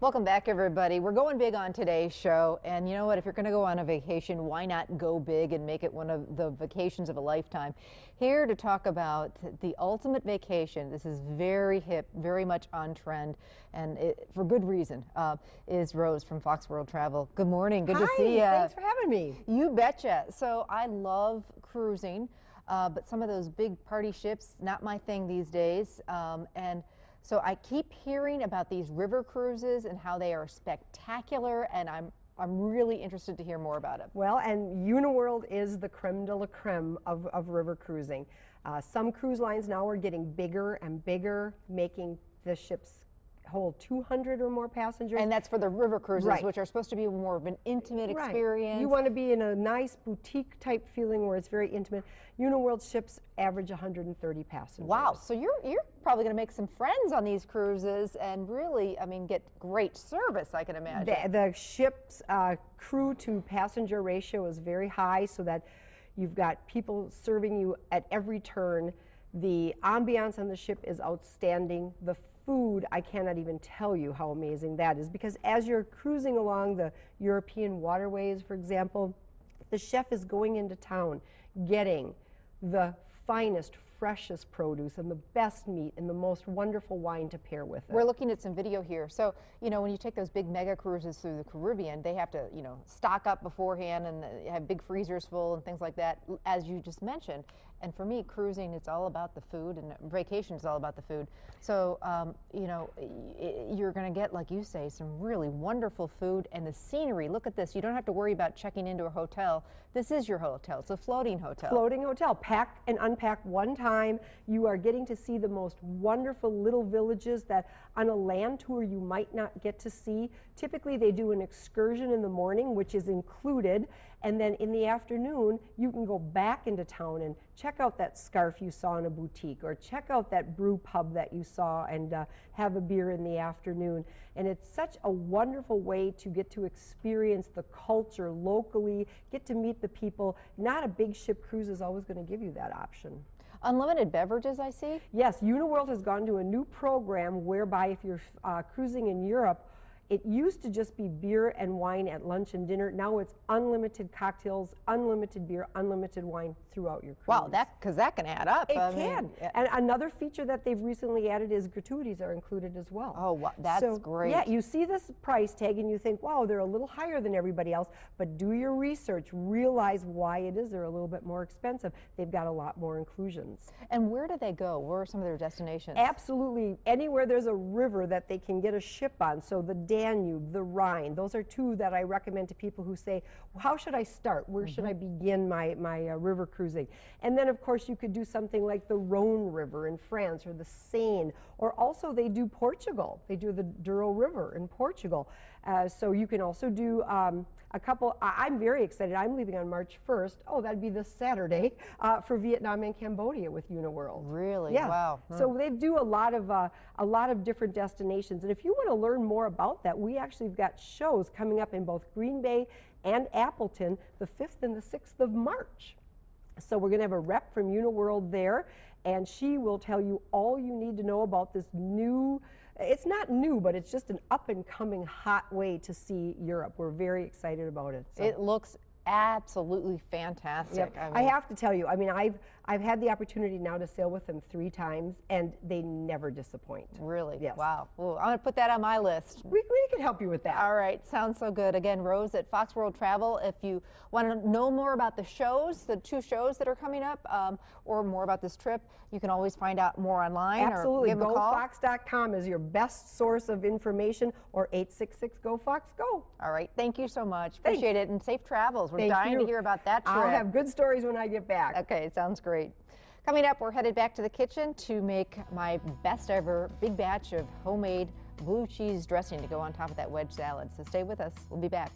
Welcome back, everybody. We're going big on today's show, and you know what? If you're going to go on a vacation, why not go big and make it one of the vacations of a lifetime? Here to talk about the ultimate vacation, this is very hip, very much on trend, and for good reason, is Rose from Fox World Travel. Good morning. Good to see you. Thanks for having me. You betcha. So I love cruising, but some of those big party ships, not my thing these days, so I keep hearing about these river cruises and how they are spectacular, and I'm really interested to hear more about it. Well, and UniWorld is the creme de la creme of river cruising. Some cruise lines now are getting bigger and bigger, making the ships hold 200 or more passengers. And that's for the river cruises, right, which are supposed to be more of an intimate right, experience. You want to be in a nice boutique type feeling where it's very intimate. UniWorld ships average 130 passengers. Wow, so you're probably going to make some friends on these cruises and really, I mean, get great service, I can imagine. The ship's crew to passenger ratio is very high, so that you've got people serving you at every turn. The ambiance on the ship is outstanding. The food, I cannot even tell you how amazing that is, because as you're cruising along the European waterways, for example, the chef is going into town getting the finest, freshest produce and the best meat and the most wonderful wine to pair with it. We're looking at some video here. So, you know, when you take those big mega cruises through the Caribbean, they have to, you know, stock up beforehand and have big freezers full and things like that, as you just mentioned. And for me, cruising, it's all about the food, and vacation is all about the food. So, you know, you're going to get, like you say, some really wonderful food and the scenery. Look at this. You don't have to worry about checking into a hotel. This is your hotel. It's a floating hotel. Floating hotel. Pack and unpack one time. You are getting to see the most wonderful little villages that on a land tour you might not get to see. Typically, they do an excursion in the morning, which is included, and then in the afternoon, you can go back into town and check out that scarf you saw in a boutique, or check out that brew pub that you saw and have a beer in the afternoon. And it's such a wonderful way to get to experience the culture locally, get to meet the people. Not a big ship cruise is always going to give you that option. Unlimited beverages, I see? Yes, UniWorld has gone to a new program whereby if you're cruising in Europe, it used to just be beer and wine at lunch and dinner. Now it's unlimited cocktails, unlimited beer, unlimited wine throughout your cruise. Wow, because that can add up. It can. And another feature that they've recently added is gratuities are included as well. Oh, wow, that's great. Yeah, you see this price tag and you think, wow, they're a little higher than everybody else, but do your research, realize why it is they're a little bit more expensive. They've got a lot more inclusions. And where do they go? Where are some of their destinations? Absolutely, anywhere there's a river that they can get a ship on. So the Danube, the Rhine, those are two that I recommend to people who say, well, how should I start? Where should I begin my river cruising? And then, of course, you could do something like the Rhone River in France, or the Seine, or also they do Portugal. They do the Douro River in Portugal. So you can also do a couple. I'm very excited. I'm leaving on March 1st. Oh, that'd be this Saturday for Vietnam and Cambodia with UniWorld. Really? Yeah. Wow. So they do a lot of different destinations. And if you want to learn more about that, we actually have got shows coming up in both Green Bay and Appleton the 5th and the 6th of March. So we're going to have a rep from UniWorld there, and she will tell you all you need to know about this new, it's not new, but it's just an up-and-coming hot way to see Europe. We're very excited about it. So. It looks absolutely fantastic. Yep. I have to tell you, I mean, I've had the opportunity now to sail with them 3 times, and they never disappoint. Really? Yes. Wow. Well, I'm going to put that on my list. We can help you with that. All right. Sounds so good. Again, Rose at Fox World Travel. If you want to know more about the shows, the 2 shows that are coming up, or more about this trip, you can always find out more online. Absolutely. Or give them a call. GoFox.com is your best source of information, or 866-GO-FOX-GO. All right. Thank you so much. Appreciate it, and safe travels. We're Thank dying you. to hear about that trip. I'll have good stories when I get back. Okay. Sounds great. Coming up, we're headed back to the kitchen to make my best ever big batch of homemade blue cheese dressing to go on top of that wedge salad. So stay with us. We'll be back.